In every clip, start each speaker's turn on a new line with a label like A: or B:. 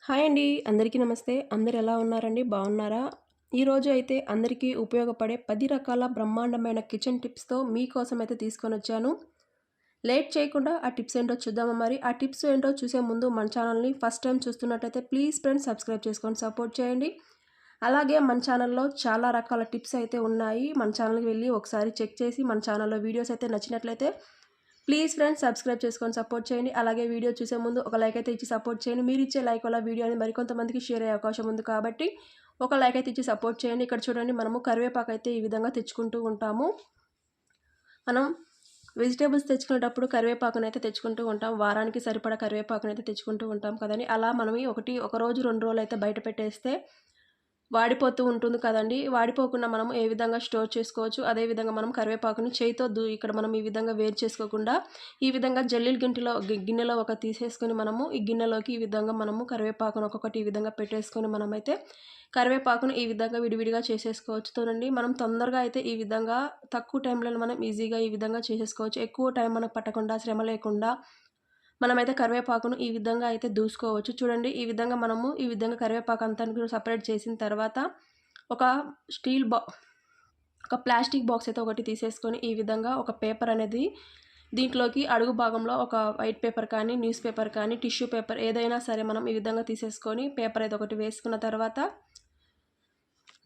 A: Hi అండి. అందరికీ నమస్తే. అందరూ ఎలా ఉన్నారండి? బాగున్నారా? ఈరోజు అయితే అందరికీ ఉపయోగపడే 10 రకాల బ్రహ్మాండమైన కిచెన్ టిప్స్‌తో మీకోసం అయితే తీసుకొనొచ్చాను. లేట్ చేయకుండా ఆ టిప్స్ ఏంటో చూద్దామా మరి? ఆ టిప్స్ ఏంటో చూసే ముందు మన ఛానల్‌ని ఫస్ట్ టైమ్ చూస్తున్నట్టయితే ప్లీజ్ ఫ్రెండ్స్ సబ్స్క్రైబ్ చేసుకొని సపోర్ట్ చేయండి. అలాగే మన ఛానల్‌లో చాలా రకాల టిప్స్ అయితే ఉన్నాయి. మన ఛానల్‌కి వెళ్లి ఒకసారి చెక్ చేసి మన ఛానల్‌లో వీడియోస్ అయితే నచ్చినట్లయితే ప్లీజ్ ఫ్రెండ్స్ సబ్స్క్రైబ్ చేసుకొని సపోర్ట్ చేయండి. అలాగే వీడియో చూసే ముందు ఒక లైక్ అయితే ఇచ్చి సపోర్ట్ చేయండి. మీరిచ్చే లైక్ వల్ల వీడియో అనేది మరికొంతమందికి షేర్ అయ్యే అవకాశం ఉంది కాబట్టి ఒక లైక్ అయితే ఇచ్చి సపోర్ట్ చేయండి. ఇక్కడ చూడండి మనము కరివేపాకు అయితే ఈ విధంగా తెచ్చుకుంటూ ఉంటాము. మనం వెజిటేబుల్స్ తెచ్చుకునేటప్పుడు కరివేపాకునైతే తెచ్చుకుంటూ ఉంటాం. వారానికి సరిపడా కరివేపాకునైతే తెచ్చుకుంటూ ఉంటాం కదండీ! అలా మనం ఒక రోజు 2 రోజులైతే బయట పెట్టేస్తే వాడిపోతూ ఉంటుంది కదండీ! వాడిపోకుండా మనం ఏ విధంగా స్టోర్ చేసుకోవచ్చు. అదే విధంగా మనం కరివేపాకుని చేయితో ఇక్కడ మనం ఈ విధంగా వేరు చేసుకోకుండా ఈ విధంగా జల్లీల గిన్నెలో ఒక తీసేసుకొని మనము ఈ గిన్నెలోకి ఈ విధంగా మనము కరివేపాకును ఒక్కొక్కటి ఈ విధంగా పెట్టేసుకొని మనమైతే కరివేపాకును ఈ విధంగా విడివిడిగా చేసేసుకోవచ్చు. చూడండి మనం తొందరగా అయితే ఈ విధంగా తక్కువ టైంలోనే మనం ఈజీగా ఈ విధంగా చేసేసుకోవచ్చు. ఎక్కువ టైం మనకు పట్టకుండా శ్రమ లేకుండా మనమైతే కరివేపాకును ఈ విధంగా అయితే దూసుకోవచ్చు. చూడండి ఈ విధంగా మనము ఈ విధంగా కరివేపాకు అంతాను కూడా సెపరేట్ చేసిన తర్వాత ఒక స్టీల్ బా ఒక ప్లాస్టిక్ బాక్స్ అయితే ఒకటి తీసేసుకొని ఈ విధంగా ఒక పేపర్ అనేది దీంట్లోకి అడుగు భాగంలో ఒక వైట్ పేపర్ కానీ, న్యూస్ పేపర్ కానీ, టిష్యూ పేపర్ ఏదైనా సరే మనం ఈ విధంగా తీసేసుకొని పేపర్ అయితే ఒకటి వేసుకున్న తర్వాత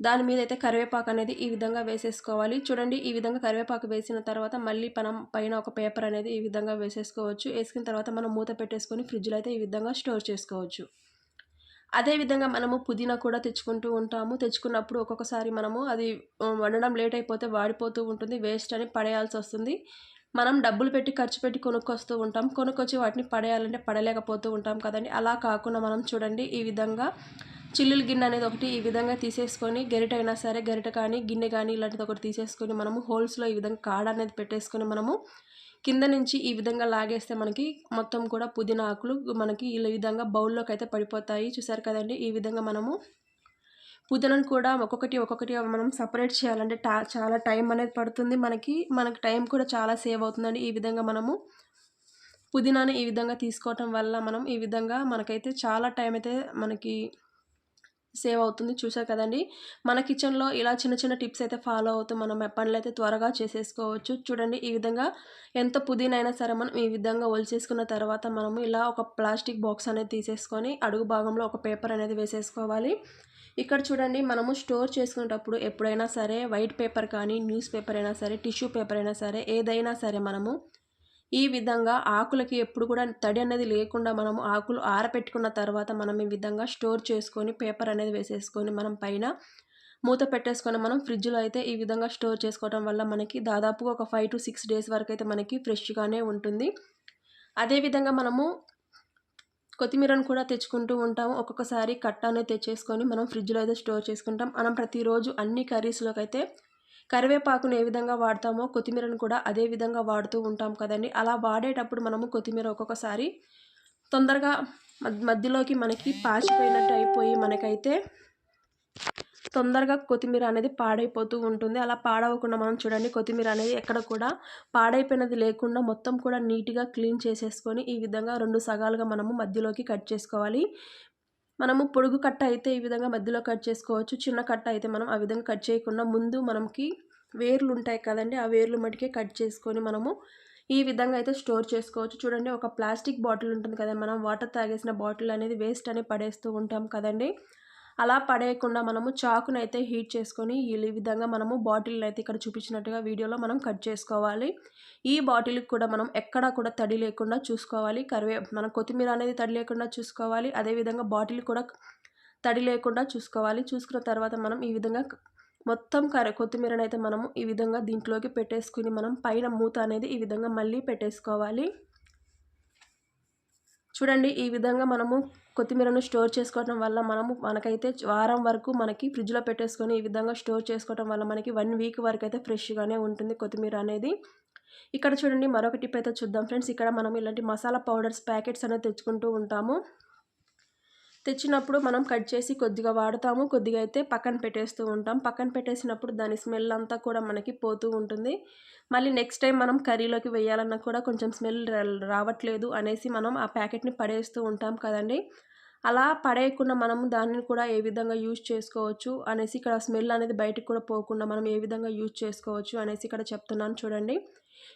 A: దాని మీద అయితే కరివేపాకు అనేది ఈ విధంగా వేసేసుకోవాలి. చూడండి ఈ విధంగా కరివేపాకు వేసిన తర్వాత మళ్ళీ మనం పైన ఒక పేపర్ అనేది ఈ విధంగా వేసేసుకోవచ్చు. వేసుకున్న తర్వాత మనం మూత పెట్టేసుకొని ఫ్రిడ్జ్‌లో అయితే ఈ విధంగా స్టోర్ చేసుకోవచ్చు. అదే విధంగా మనము పుదీనా కూడా తెచ్చుకుంటూ ఉంటాము. తెచ్చుకున్నప్పుడు ఒక్కొక్కసారి మనము అది వండడం లేట్ అయిపోతే వాడిపోతూ ఉంటుంది. వేస్ట్ అని పడేయాల్సొస్తుంది. మనం డబ్బులు పెట్టి ఖర్చు పెట్టి కొనుక్కొస్తూ ఉంటాం. కొనుక్కొచ్చి వాటిని పడేయాలంటే పడలేకపోతూ ఉంటాం కదండీ! అలా కాకుండా మనం చూడండి ఈ విధంగా చిల్లుల గిన్నె అనేది ఒకటి ఈ విధంగా తీసేసుకొని గరిటె అయినా సరే గరిటె కానీ, గిన్నె కానీ ఇలాంటిది ఒకటి తీసేసుకొని మనము హోల్స్‌లో ఈ విధంగా కాడ అనేది పెట్టేసుకొని మనము కింద నుంచి ఈ విధంగా లాగేస్తే మనకి మొత్తం కూడా పుదీనా ఆకులు మనకి ఈ విధంగా బౌల్‌లోకి అయితే పడిపోతాయి. చూసారు కదండీ! ఈ విధంగా మనము పుదీనాను కూడా ఒక్కొక్కటి మనం సెపరేట్ చేయాలంటే చాలా టైం అనేది పడుతుంది. మనకి టైం కూడా చాలా సేవ్ అవుతుందండి. ఈ విధంగా మనము పుదీనాని ఈ విధంగా తీసుకోవటం వల్ల మనం ఈ విధంగా మనకైతే చాలా టైం అయితే మనకి సేవ్ అవుతుంది. చూసారు కదండీ! మన కిచెన్‌లో ఇలా చిన్న చిన్న టిప్స్ అయితే ఫాలో అవుతూ మనం పనులైతే త్వరగా చేసేసుకోవచ్చు. చూడండి ఈ విధంగా ఎంత పుదీనా అయినా సరే మనం ఈ విధంగా ఒలిచేసుకున్న తర్వాత మనము ఇలా ఒక ప్లాస్టిక్ బాక్స్ అనేది తీసేసుకొని అడుగు భాగంలో ఒక పేపర్ అనేది వేసేసుకోవాలి. ఇక్కడ చూడండి మనము స్టోర్ చేసుకునేటప్పుడు ఎప్పుడైనా సరే వైట్ పేపర్ కానీ, న్యూస్ పేపర్ అయినా సరే, టిష్యూ పేపర్ అయినా సరే ఏదైనా సరే మనము ఈ విధంగా ఆకులకి ఎప్పుడు కూడా తడి అనేది లేకుండా మనము ఆకులు ఆరపెట్టుకున్న తర్వాత మనం ఈ విధంగా స్టోర్ చేసుకొని పేపర్ అనేది వేసేసుకొని మనం పైన మూత పెట్టేసుకొని మనం ఫ్రిడ్జ్‌లో అయితే ఈ విధంగా స్టోర్ చేసుకోవడం వల్ల మనకి దాదాపుగా ఒక 5-6 డేస్ వరకైతే మనకి ఫ్రెష్‌గానే ఉంటుంది. అదే విధంగా మనము కొత్తిమీరను కూడా తెచ్చుకుంటూ ఉంటాము. ఒక్కొక్కసారి కట్ట అనేది తెచ్చేసుకొని మనం ఫ్రిడ్జ్‌లో అయితే స్టోర్ చేసుకుంటాం. మనం ప్రతిరోజు అన్ని కర్రీస్‌లోకైతే కరివేపాకుని ఏ విధంగా వాడతామో కొత్తిమీరను కూడా అదే విధంగా వాడుతూ ఉంటాం కదండీ! అలా వాడేటప్పుడు మనము కొత్తిమీర ఒక్కొక్కసారి తొందరగా మధ్యలోకి మనకి పాచిపోయినట్టు అయిపోయి మనకైతే తొందరగా కొత్తిమీర అనేది పాడైపోతూ ఉంటుంది. అలా పాడవకుండా మనం చూడండి కొత్తిమీర అనేది ఎక్కడ కూడా పాడైపోయినది లేకుండా మొత్తం కూడా నీట్‌గా క్లీన్ చేసేసుకొని ఈ విధంగా 2 సగాలుగా మనము మధ్యలోకి కట్ చేసుకోవాలి. మనము పొడుగు కట్ట అయితే ఈ విధంగా మధ్యలో కట్ చేసుకోవచ్చు. చిన్న కట్ట అయితే మనం ఆ విధంగా కట్ చేయకుండా ముందు మనకి వేర్లు ఉంటాయి కదండీ! ఆ వేర్లు మటుకే కట్ చేసుకొని మనము ఈ విధంగా అయితే స్టోర్ చేసుకోవచ్చు. చూడండి ఒక ప్లాస్టిక్ బాటిల్ ఉంటుంది కదా! మనం వాటర్ తాగేసిన బాటిల్ అనేది వేస్ట్ అని పడేస్తూ ఉంటాం కదండీ! అలా పడేయకుండా మనము చాకునైతే హీట్ చేసుకొని ఈ విధంగా మనము బాటిల్‌నైతే ఇక్కడ చూపించినట్టుగా వీడియోలో మనం కట్ చేసుకోవాలి. ఈ బాటిల్‌కి కూడా మనం ఎక్కడా కూడా తడి లేకుండా చూసుకోవాలి. మన కొత్తిమీర అనేది తడి లేకుండా చూసుకోవాలి. అదే విధంగా బాటిల్ కూడా తడి లేకుండా చూసుకోవాలి. చూసుకున్న తర్వాత మనం ఈ విధంగా మొత్తం కొత్తిమీరనైతే మనము ఈ విధంగా దీంట్లోకి పెట్టేసుకొని మనం పైన మూత అనేది ఈ విధంగా మళ్ళీ పెట్టేసుకోవాలి. చూడండి ఈ విధంగా మనము కొత్తిమీరను స్టోర్ చేసుకోవడం వల్ల మనకైతే వారం వరకు మనకి ఫ్రిడ్జ్‌లో పెట్టేసుకొని ఈ విధంగా స్టోర్ చేసుకోవడం వల్ల మనకి 1 వీక్ వరకు అయితే ఫ్రెష్‌గానే ఉంటుంది కొత్తిమీర అనేది. ఇక్కడ చూడండి మరొక టిప్ అయితే చూద్దాం ఫ్రెండ్స్. ఇక్కడ మనం ఇలాంటి మసాలా పౌడర్స్ ప్యాకెట్స్ అనేది తెచ్చుకుంటూ ఉంటాము. తెచ్చినప్పుడు మనం కట్ చేసి కొద్దిగా వాడతాము. కొద్దిగా అయితే పక్కన పెట్టేస్తూ ఉంటాం. పక్కన పెట్టేసినప్పుడు దాని స్మెల్ అంతా కూడా మనకి పోతూ ఉంటుంది. మళ్ళీ నెక్స్ట్ టైం మనం కర్రీలోకి వేయాలన్నా కూడా కొంచెం స్మెల్ రావట్లేదు అనేసి మనం ఆ ప్యాకెట్‌ని పడేస్తూ ఉంటాం కదండీ! అలా పడేయకుండా మనము దానిని కూడా ఏ విధంగా యూజ్ చేసుకోవచ్చు అనేసి ఇక్కడ స్మెల్ అనేది బయటికి కూడా పోకుండా మనం ఏ విధంగా యూజ్ చేసుకోవచ్చు అనేసి ఇక్కడ చెప్తున్నాను చూడండి.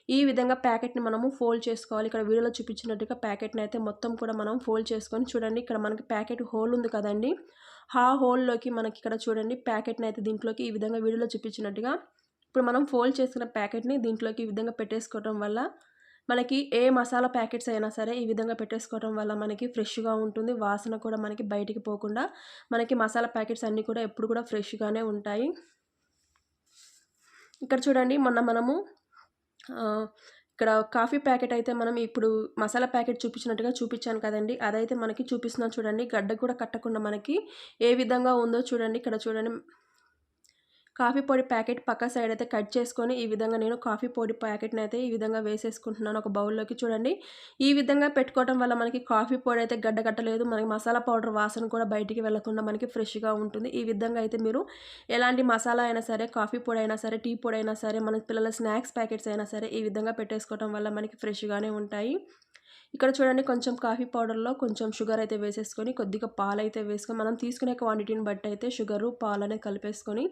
A: ఈ విధంగా ప్యాకెట్‌ని మనము ఫోల్డ్ చేసుకోవాలి. ఇక్కడ వీడియోలో చూపించినట్టుగా ప్యాకెట్‌ని అయితే మొత్తం కూడా మనం ఫోల్డ్ చేసుకొని చూడండి, ఇక్కడ మనకి ప్యాకెట్ హోల్ ఉంది కదండీ! ఆ హోల్‌లోకి మనకి ఇక్కడ చూడండి ప్యాకెట్‌ని అయితే దీంట్లోకి ఈ విధంగా వీడియోలో చూపించినట్టుగా ఇప్పుడు మనం ఫోల్డ్ చేసుకున్న ప్యాకెట్‌ని దీంట్లోకి ఈ విధంగా పెట్టేసుకోవటం వల్ల మనకి ఏ మసాలా ప్యాకెట్స్ అయినా సరే ఈ విధంగా పెట్టేసుకోవడం వల్ల మనకి ఫ్రెష్‌గా ఉంటుంది. వాసన కూడా మనకి బయటికి పోకుండా మనకి మసాలా ప్యాకెట్స్ అన్నీ కూడా ఎప్పుడు కూడా ఫ్రెష్‌గానే ఉంటాయి. ఇక్కడ చూడండి మొన్న మనము ఇక్కడ కాఫీ ప్యాకెట్ అయితే మనం ఇప్పుడు మసాలా ప్యాకెట్ చూపించినట్టుగా చూపించాను కదండీ! అదైతే మనకి చూపిస్తున్నాను చూడండి. గడ్డ కూడా కట్టకుండా మనకి ఏ విధంగా ఉందో చూడండి. ఇక్కడ చూడండి కాఫీ పొడి ప్యాకెట్ పక్క సైడ్ అయితే కట్ చేసుకొని ఈ విధంగా నేను కాఫీ పొడి ప్యాకెట్‌ని అయితే ఈ విధంగా వేసేసుకుంటున్నాను ఒక బౌల్‌లోకి చూడండి. ఈ విధంగా పెట్టుకోవటం వల్ల మనకి కాఫీ పొడి అయితే గడ్డ కట్టలేదు. మనకి మసాలా పౌడర్ వాసన కూడా బయటికి వెళ్ళకుండా మనకి ఫ్రెష్‌గా ఉంటుంది. ఈ విధంగా అయితే మీరు ఎలాంటి మసాలా అయినా సరే, కాఫీ పొడి అయినా సరే, టీ పొడి అయినా సరే, మన పిల్లల స్నాక్స్ ప్యాకెట్స్ అయినా సరే ఈ విధంగా పెట్టేసుకోవటం వల్ల మనకి ఫ్రెష్‌గానే ఉంటాయి. ఇక్కడ చూడండి కొంచెం కాఫీ పౌడర్‌లో కొంచెం షుగర్ అయితే వేసేసుకొని, కొద్దిగా పాలైతే వేసుకొని, మనం తీసుకునే క్వాంటిటీని బట్టి అయితే షుగరు, పాలనేది కలిపేసుకొని,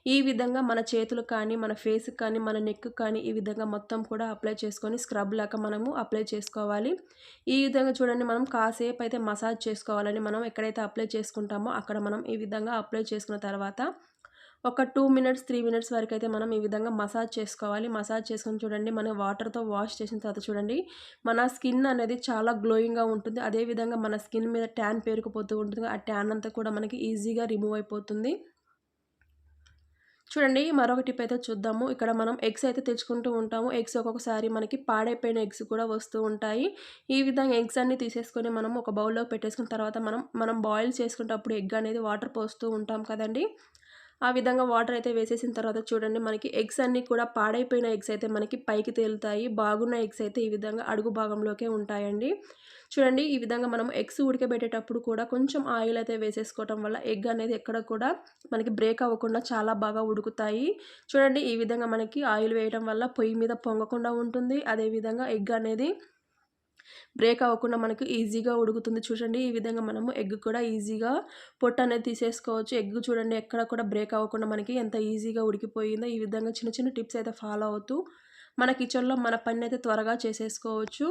A: ఈ విధంగా మన చేతులకు కానీ, మన ఫేస్‌కి కానీ, మన నెక్‌కి కానీ ఈ విధంగా మొత్తం కూడా అప్లై చేసుకొని స్క్రబ్ లాగా మనము అప్లై చేసుకోవాలి. ఈ విధంగా చూడండి మనం కాసేపు అయితే మసాజ్ చేసుకోవాలని మనం ఎక్కడైతే అప్లై చేసుకుంటామో అక్కడ మనం ఈ విధంగా అప్లై చేసుకున్న తర్వాత ఒక 2 మినిట్స్, 3 మినిట్స్ వరకైతే మనం ఈ విధంగా మసాజ్ చేసుకోవాలి. మసాజ్ చేసుకొని చూడండి మనం వాటర్‌తో వాష్ చేసిన తర్వాత చూడండి మన స్కిన్ అనేది చాలా గ్లోయింగ్‌గా ఉంటుంది. అదే విధంగా మన స్కిన్ మీద ట్యాన్ పేరుకుపోతూ ఉంటుంది. ఆ ట్యాన్ అంతా కూడా మనకి ఈజీగా రిమూవ్ అయిపోతుంది. చూడండి మరొక టిప్ అయితే చూద్దాము. ఇక్కడ మనం ఎగ్స్ అయితే తెచ్చుకుంటూ ఉంటాము. ఎగ్స్ ఒక్కొక్కసారి మనకి పాడైపోయిన ఎగ్స్ కూడా వస్తూ ఉంటాయి. ఈ విధంగా ఎగ్స్ అన్నీ తీసేసుకొని మనం ఒక బౌల్‌లోకి పెట్టేసుకున్న తర్వాత మనం బాయిల్ చేసుకునేటప్పుడు ఎగ్ అనేది వాటర్ పోస్తూ ఉంటాం కదండీ! ఆ విధంగా వాటర్ అయితే వేసేసిన తర్వాత చూడండి మనకి ఎగ్స్ అన్నీ కూడా పాడైపోయిన ఎగ్స్ అయితే మనకి పైకి తేలుతాయి. బాగున్న ఎగ్స్ అయితే ఈ విధంగా అడుగు భాగంలోకే ఉంటాయండి. చూడండి ఈ విధంగా మనం ఎగ్స్ ఉడకబెట్టేటప్పుడు కూడా కొంచెం ఆయిల్ అయితే వేసేసుకోవటం వల్ల ఎగ్ అనేది ఎక్కడ కూడా మనకి బ్రేక్ అవ్వకుండా చాలా బాగా ఉడుకుతాయి. చూడండి ఈ విధంగా మనకి ఆయిల్ వేయడం వల్ల పొయ్యి మీద పొంగకుండా ఉంటుంది. అదే విధంగా ఎగ్ అనేది బ్రేక్ అవ్వకుండా మనకు ఈజీగా ఉడుకుతుంది. చూడండి ఈ విధంగా మనము ఎగ్ కూడా ఈజీగా పొట్టు అనేది తీసేసుకోవచ్చు. ఎగ్ చూడండి ఎక్కడ కూడా బ్రేక్ అవ్వకుండా మనకి ఎంత ఈజీగా ఉడికిపోయిందో. ఈ విధంగా చిన్న చిన్న టిప్స్ అయితే ఫాలో అవుతూ మన కిచెన్‌లో మన పనైతే త్వరగా చేసేసుకోవచ్చు.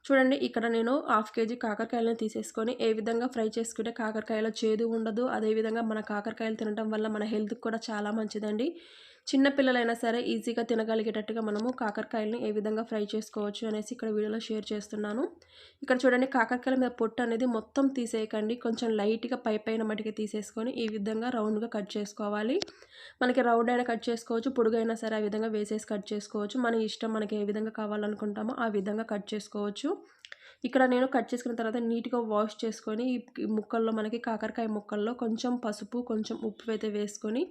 A: చూడండి ఇక్కడ నేను హాఫ్ కేజీ కాకరకాయలను తీసేసుకొని ఏ విధంగా ఫ్రై చేసుకుంటే కాకరకాయలో చేదు ఉండదు. అదేవిధంగా మన కాకరకాయలు తినడం వల్ల మన హెల్త్‌కి కూడా చాలా మంచిదండి. చిన్న పిల్లలైనా సరే ఈజీగా తినగలిగేటట్టుగా మనము కాకరకాయలని ఏ విధంగా ఫ్రై చేసుకోవచ్చు అనేసి ఇక్కడ వీడియోలో షేర్ చేస్తున్నాను. ఇక్కడ చూడండి కాకరకాయల మీద పొట్టు అనేది మొత్తం తీసేయకండి. కొంచెం లైట్‌గా పైపైన మటికే తీసేసుకొని ఈ విధంగా రౌండ్‌గా కట్ చేసుకోవాలి. మనకి రౌండ్ అయినా కట్ చేసుకోవచ్చు. పొడుగైనా సరే ఆ విధంగా వేసేసి కట్ చేసుకోవచ్చు. మన ఇష్టం మనకి ఏ విధంగా కావాలనుకుంటామో ఆ విధంగా కట్ చేసుకోవచ్చు. ఇక్కడ నేను కట్ చేసుకున్న తర్వాత నీట్‌గా వాష్ చేసుకొని ఈ ముక్కల్లో మనకి కాకరకాయ ముక్కల్లో కొంచెం పసుపు, కొంచెం ఉప్పు అయితే వేసుకొని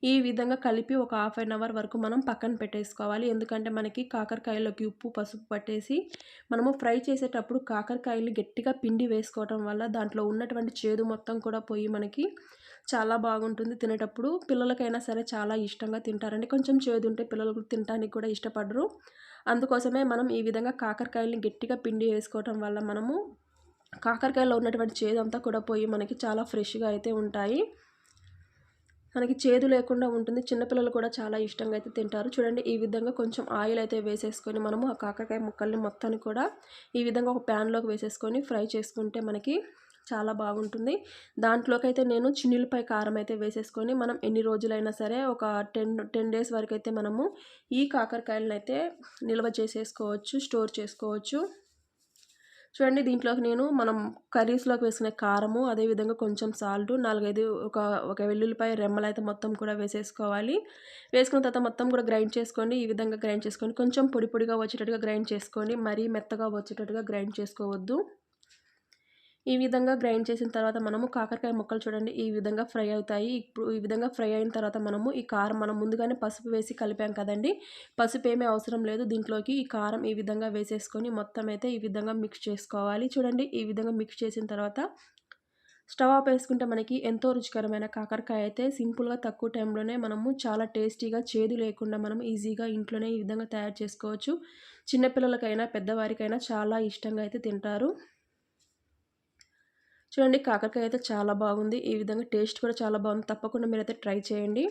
A: ఈ విధంగా కలిపి ఒక హాఫ్ ఎన్ అవర్ వరకు మనం పక్కన పెట్టేసుకోవాలి. ఎందుకంటే మనకి కాకరకాయలోకి ఉప్పు, పసుపు పట్టేసి మనము ఫ్రై చేసేటప్పుడు కాకరకాయలు గట్టిగా పిండి వేసుకోవటం వల్ల దాంట్లో ఉన్నటువంటి చేదు మొత్తం కూడా పోయి మనకి చాలా బాగుంటుంది తినేటప్పుడు. పిల్లలకైనా సరే చాలా ఇష్టంగా తింటారండి. కొంచెం చేదుంటే పిల్లలు తినటానికి కూడా ఇష్టపడరు. అందుకోసమే మనం ఈ విధంగా కాకరకాయలని గట్టిగా పిండి వేసుకోవటం వల్ల మనము కాకరకాయలో ఉన్నటువంటి చేదంతా కూడా పోయి మనకి చాలా ఫ్రెష్‌గా అయితే ఉంటాయి. మనకి చేదు లేకుండా ఉంటుంది. చిన్న పిల్లలు కూడా చాలా ఇష్టంగా అయితే తింటారు. చూడండి ఈ విధంగా కొంచెం ఆయిల్ అయితే వేసేసుకొని మనము ఆ కాకరకాయ ముక్కల్ని మొత్తాన్ని కూడా ఈ విధంగా ఒక ప్యాన్‌లోకి వేసేసుకొని ఫ్రై చేసుకుంటే మనకి చాలా బాగుంటుంది. దాంట్లోకైతే నేను చిన్నుల్లిపాయ కారం అయితే వేసేసుకొని మనం ఎన్ని రోజులైనా సరే ఒక 10 డేస్ వరకైతే మనము ఈ కాకరకాయలనైతే నిల్వ చేసేసుకోవచ్చు, స్టోర్ చేసుకోవచ్చు. చూడండి దీంట్లోకి నేను మనం కర్రీస్‌లోకి వేసుకునే కారము, అదేవిధంగా కొంచెం సాల్టు, 4, 5 ఒక వెల్లుల్లిపాయ రెమ్మలైతే మొత్తం కూడా వేసేసుకోవాలి. వేసుకున్న తర్వాత మొత్తం కూడా గ్రైండ్ చేసుకోండి. ఈ విధంగా గ్రైండ్ చేసుకోండి. కొంచెం పొడి పొడిగా వచ్చేటట్టుగా గ్రైండ్ చేసుకోండి. మరీ మెత్తగా వచ్చేటట్టుగా గ్రైండ్ చేసుకోవద్దు. ఈ విధంగా గ్రైండ్ చేసిన తర్వాత మనము కాకరకాయ ముక్కలు చూడండి ఈ విధంగా ఫ్రై అవుతాయి. ఇప్పుడు ఈ విధంగా ఫ్రై అయిన తర్వాత మనము ఈ కారం మనం ముందుగానే పసుపు వేసి కలిపాం కదండీ! పసుపు ఏమీ అవసరం లేదు. దీంట్లోకి ఈ కారం ఈ విధంగా వేసేసుకొని మొత్తం అయితే ఈ విధంగా మిక్స్ చేసుకోవాలి. చూడండి ఈ విధంగా మిక్స్ చేసిన తర్వాత స్టవ్ ఆపేసుకుంటే మనకి ఎంతో రుచికరమైన కాకరకాయ అయితే సింపుల్‌గా తక్కువ టైంలోనే మనము చాలా టేస్టీగా చేదు లేకుండా మనం ఈజీగా ఇంట్లోనే ఈ విధంగా తయారు చేసుకోవచ్చు. చిన్న పిల్లలకైనా, పెద్దవారికైనా చాలా ఇష్టంగా అయితే తింటారు. చూడండి కాకరకాయ అయితే చాలా బాగుంది. ఈ విధంగా టేస్ట్ కూడా చాలా బాగుంది. తప్పకుండా మీరైతే ట్రై చేయండి.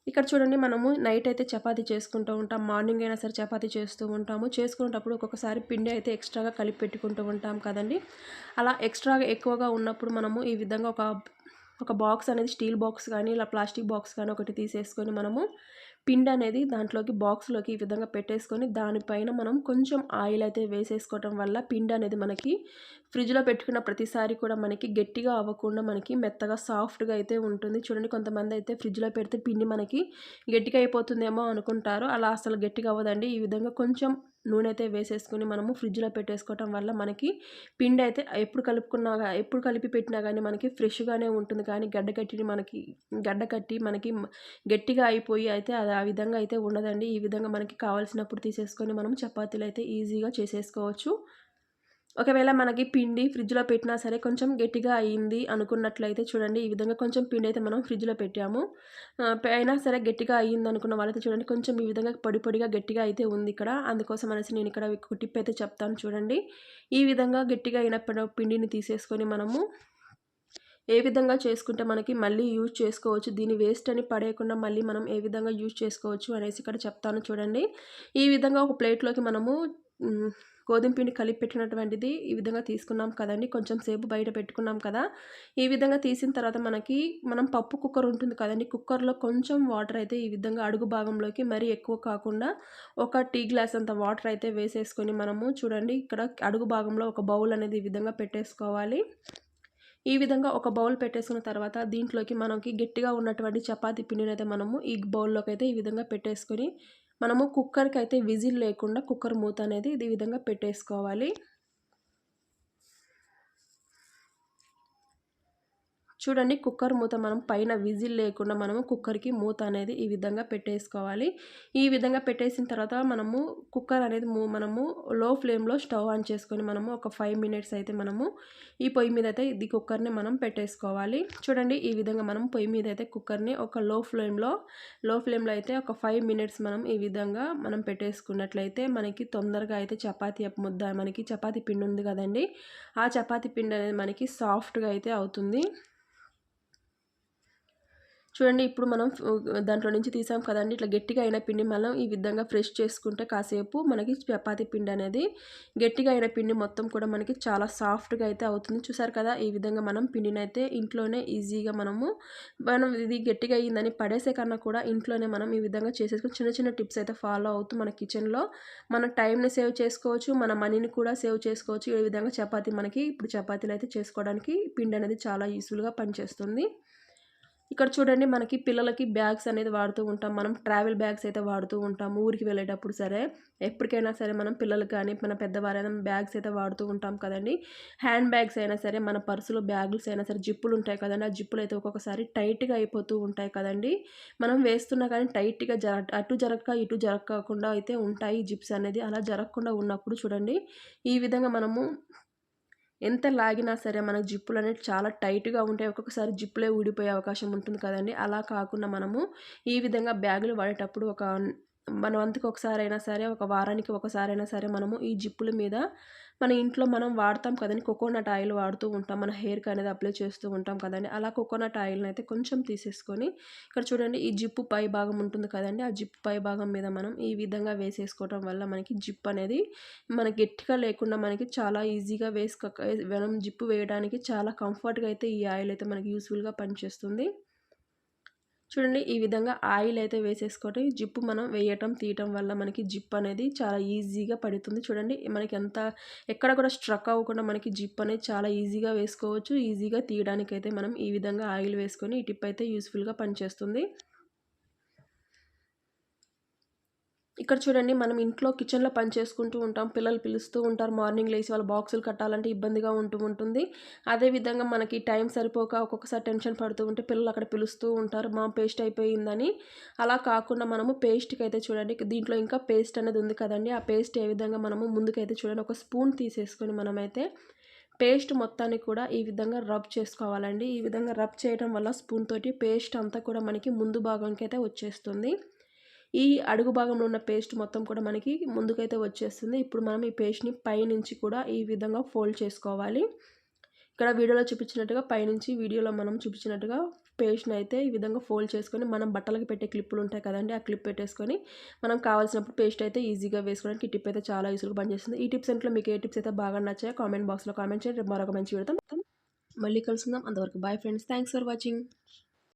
A: ఇక్కడ చూడండి మనము నైట్ అయితే చపాతీ చేసుకుంటూ ఉంటాం. మార్నింగ్ అయినా సరే చపాతీ చేస్తూ ఉంటాము. చేసుకునేటప్పుడు ఒక్కొక్కసారి పిండి అయితే ఎక్స్ట్రాగా కలిపి పెట్టుకుంటూ ఉంటాం కదండీ! అలా ఎక్స్ట్రాగా ఎక్కువగా ఉన్నప్పుడు మనము ఈ విధంగా ఒక బాక్స్ అనేది స్టీల్ బాక్స్ గానీ, ఇలా ప్లాస్టిక్ బాక్స్ గానీ ఒకటి తీసేసుకొని మనము పిండనేది దాంట్లోకి బాక్స్‌లోకి ఈ విధంగా పెట్టేసుకొని దానిపైన మనం కొంచెం ఆయిల్ అయితే వేసేసుకోవటం వల్ల పిండనేది మనకి ఫ్రిడ్జ్‌లో పెట్టుకున్న ప్రతిసారి కూడా మనకి గట్టిగా అవ్వకుండా మనకి మెత్తగా సాఫ్ట్‌గా అయితే ఉంటుంది. చూడండి కొంతమందయితే ఫ్రిడ్జ్‌లో పెడితే పిండి మనకి గట్టిగా అయిపోతుందేమో అనుకుంటారు. అలా అసలు గట్టిగా అవ్వదండి. ఈ విధంగా కొంచెం నూనె అయితే వేసేసుకొని మనము ఫ్రిడ్జ్‌లో పెట్టేసుకోవటం వల్ల మనకి పిండయితే ఎప్పుడు కలిపి పెట్టినా గానీ మనకి ఫ్రెష్‌గానే ఉంటుంది. కానీ గడ్డ కట్టి మనకి గట్టిగా అయిపోయి అయితే అది ఆ విధంగా అయితే ఉండదండి. ఈ విధంగా మనకి కావాల్సినప్పుడు తీసేసుకొని మనం చపాతీలయితే ఈజీగా చేసేసుకోవచ్చు. ఒకవేళ మనకి పిండి ఫ్రిడ్జ్‌లో పెట్టినా సరే కొంచెం గట్టిగా అయింది అనుకున్నట్లయితే చూడండి ఈ విధంగా కొంచెం పిండయితే మనం ఫ్రిడ్జ్‌లో పెట్టాము. అయినా సరే గట్టిగా అయిందనుకున్న వాళ్ళైతే చూడండి కొంచెం ఈ విధంగా పొడిగా గట్టిగా అయితే ఉంది ఇక్కడ. అందుకోసం అనేసి నేను ఇక్కడ ఒక టిప్ అయితే చెప్తాను చూడండి. ఈ విధంగా గట్టిగా అయినప్పుడు పిండిని తీసేసుకొని మనము ఏ విధంగా చేసుకుంటే మనకి మళ్ళీ యూజ్ చేసుకోవచ్చు. దీన్ని వేస్ట్ అని పడేయకుండా మళ్ళీ మనం ఏ విధంగా యూజ్ చేసుకోవచ్చు అనేసి ఇక్కడ చెప్తాను చూడండి. ఈ విధంగా ఒక ప్లేట్‌లోకి మనము హ్మ్. గోధుమ పిండి కలిపి పెట్టినటువంటిది ఈ విధంగా తీసుకున్నాం కదండీ! కొంచెం సేపు బయట పెట్టుకున్నాం కదా! ఈ విధంగా తీసిన తర్వాత మనం పప్పు కుక్కర్ ఉంటుంది కదండీ! కుక్కర్‌లో కొంచెం వాటర్ అయితే ఈ విధంగా అడుగు భాగంలోకి మరీ ఎక్కువ కాకుండా ఒక టీ గ్లాస్ అంత వాటర్ అయితే వేసేసుకొని మనము చూడండి ఇక్కడ అడుగు భాగంలో ఒక బౌల్ అనేది ఈ విధంగా పెట్టేసుకోవాలి. ఈ విధంగా ఒక బౌల్ పెట్టేసుకున్న తర్వాత దీంట్లోకి మనకి గట్టిగా ఉన్నటువంటి చపాతీ పిండినైతే మనము ఈ బౌల్‌లోకైతే ఈ విధంగా పెట్టేసుకొని, మనము కుక్కర్‌కైతే విజిల్ లేకుండా కుక్కర్ మూత అనేది ఈ విధంగా పెట్టేసుకోవాలి. చూడండి కుక్కర్ మూత మనం పైన విజిల్ లేకుండా మనము కుక్కర్‌కి మూత అనేది ఈ విధంగా పెట్టేసుకోవాలి. ఈ విధంగా పెట్టేసిన తర్వాత కుక్కర్ అనేది మనము లో ఫ్లేమ్‌లో స్టవ్ ఆన్ చేసుకొని మనము ఒక 5 మినిట్స్ అయితే మనము ఈ పొయ్యి మీద అయితే ఇది కుక్కర్‌ని మనం పెట్టేసుకోవాలి. చూడండి ఈ విధంగా మనం పొయ్యి మీద అయితే కుక్కర్‌ని ఒక లో ఫ్లేమ్‌లో అయితే ఒక 5 మినిట్స్ మనం ఈ విధంగా మనం పెట్టేసుకున్నట్లయితే మనకి తొందరగా అయితే మనకి చపాతీ పిండి ఉంది కదండీ! ఆ చపాతీ పిండి అనేది మనకి సాఫ్ట్‌గా అయితే అవుతుంది. చూడండి ఇప్పుడు మనం దాంట్లో నుంచి తీసాం కదండీ! ఇట్లా గట్టిగా అయిన పిండి మనం ఈ విధంగా ఫ్రెష్ చేసుకుంటే కాసేపు మనకి చపాతీ పిండి అనేది గట్టిగా అయిన పిండి మొత్తం కూడా మనకి చాలా సాఫ్ట్‌గా అయితే అవుతుంది. చూసారు కదా! ఈ విధంగా మనం పిండినైతే ఇంట్లోనే ఈజీగా మనం ఇది గట్టిగా అయిందని పడేసే కన్నా కూడా ఇంట్లోనే మనం ఈ విధంగా చేసేసుకొని చిన్న చిన్న టిప్స్ అయితే ఫాలో అవుతూ మన కిచెన్‌లో మన టైంని సేవ్ చేసుకోవచ్చు. మన మనీని కూడా సేవ్ చేసుకోవచ్చు. ఈ విధంగా మనకి ఇప్పుడు చపాతీలు అయితే చేసుకోవడానికి పిండి అనేది చాలా యూజ్‌ఫుల్‌గా పనిచేస్తుంది. ఇక్కడ చూడండి మనకి పిల్లలకి బ్యాగ్స్ అనేది వాడుతూ ఉంటాం. మనం ట్రావెల్ బ్యాగ్స్ అయితే వాడుతూ ఉంటాము. ఊరికి వెళ్ళేటప్పుడు సరే, ఎప్పటికైనా సరే మనం పిల్లలకి కానీ, మన పెద్దవారైనా బ్యాగ్స్ అయితే వాడుతూ ఉంటాం కదండీ! హ్యాండ్ బ్యాగ్స్ అయినా సరే, మన పర్సులో బ్యాగుల్స్ అయినా సరే జిప్పులు ఉంటాయి కదండీ! ఆ జిప్పులు అయితే ఒక్కొక్కసారి టైట్‌గా అయిపోతూ ఉంటాయి కదండీ! మనం వేస్తున్నా కానీ టైట్‌గా అటు జరక్క, ఇటు జరక్కకుండా అయితే ఉంటాయి జిప్స్ అనేది. అలా జరగకుండా ఉన్నప్పుడు చూడండి, ఈ విధంగా మనము ఎంత లాగినా సరే మన జిప్పులనేవి చాలా టైట్‌గా ఉంటాయి. ఒక్కొక్కసారి జిప్పులే ఊడిపోయే అవకాశం ఉంటుంది కదండీ! అలా కాకుండా మనము ఈ విధంగా బ్యాగులు వాడేటప్పుడు మన వంతుకి ఒకసారైనా సరే, ఒక వారానికి ఒకసారైనా సరే మనము ఈ జిప్పుల మీద మన ఇంట్లో మనం వాడతాం కదండీ! కోకోనట్ ఆయిల్ వాడుతూ ఉంటాం. మన హెయిర్‌కి అనేది అప్లై చేస్తూ ఉంటాం కదండీ! అలా కోకోనట్ ఆయిల్‌నైతే కొంచెం తీసేసుకొని ఇక్కడ చూడండి ఈ జిప్పు పై భాగం ఉంటుంది కదండీ! ఆ జిప్ పై భాగం మీద మనం ఈ విధంగా వేసేసుకోవటం వల్ల మనకి జిప్ అనేది మనకి గట్టిగా లేకుండా మనకి చాలా ఈజీగా మనం జిప్పు వేయడానికి చాలా కంఫర్ట్‌గా అయితే ఈ ఆయిల్ అయితే మనకి యూజ్‌ఫుల్‌గా పనిచేస్తుంది. చూడండి ఈ విధంగా ఆయిల్ అయితే వేసేసుకొని జిప్పు మనం వేయటం, తీయటం వల్ల మనకి జిప్ అనేది చాలా ఈజీగా పడుతుంది. చూడండి ఎక్కడ కూడా స్ట్రక్ అవ్వకుండా మనకి జిప్ అనేది చాలా ఈజీగా వేసుకోవచ్చు. ఈజీగా తీయడానికైతే మనం ఈ విధంగా ఆయిల్ వేసుకొని ఈ టిప్ అయితే యూజ్‌ఫుల్‌గా పనిచేస్తుంది. ఇక్కడ చూడండి మనం ఇంట్లో కిచెన్‌లో పని చేసుకుంటూ ఉంటాం. పిల్లలు పిలుస్తూ ఉంటారు. మార్నింగ్ లేసి వాళ్ళ బాక్సులు కట్టాలంటే ఇబ్బందిగా ఉంటుంది. అదేవిధంగా మనకి టైం సరిపోక ఒక్కొక్కసారి టెన్షన్ పడుతూ ఉంటే పిల్లలు అక్కడ పిలుస్తూ ఉంటారు. పేస్ట్ అయిపోయిందని. అలా కాకుండా మనము పేస్ట్‌కైతే చూడండి దీంట్లో ఇంకా పేస్ట్ అనేది ఉంది కదండీ! ఆ పేస్ట్ ఏ విధంగా మనము ముందుకైతే చూడండి ఒక స్పూన్ తీసేసుకొని మనమైతే పేస్ట్ మొత్తాన్ని కూడా ఈ విధంగా రబ్ చేసుకోవాలండి. ఈ విధంగా రబ్ చేయడం వల్ల స్పూన్ తోటి పేస్ట్ అంతా కూడా మనకి ముందు భాగానికైతే వచ్చేస్తుంది. ఈ అడుగు భాగంలో ఉన్న పేస్ట్ మొత్తం కూడా మనకి ముందుకైతే వచ్చేస్తుంది. ఇప్పుడు మనం ఈ పేస్ట్‌ని పైనుంచి కూడా ఈ విధంగా ఫోల్డ్ చేసుకోవాలి. ఇక్కడ వీడియోలో చూపించినట్టుగా పైనుంచి వీడియోలో మనం చూపించినట్టుగా పేస్ట్ని అయితే ఈ విధంగా ఫోల్డ్ చేసుకొని మనం బట్టలకి పెట్టే క్లిప్పులు ఉంటాయి కదండి, ఆ క్లిప్ పెట్టేసుకొని మనం కావాల్సినప్పుడు పేస్ట్ అయితే ఈజీగా వేసుకోవడానికి ఈ టిప్ అయితే చాలా యూస్ఫుల్గా పనిచేస్తుంది. ఈ టిప్స్ ఇంట్లో మీకు ఏ టిప్స్ అయితే బాగా నచ్చాయో కామెంట్ బాక్స్లో కామెంట్ చేయండి. మరొక మంచి వీడియోతో మళ్ళీ కలుసుకుందాం. అంతవరకు bye friends, thanks for watching.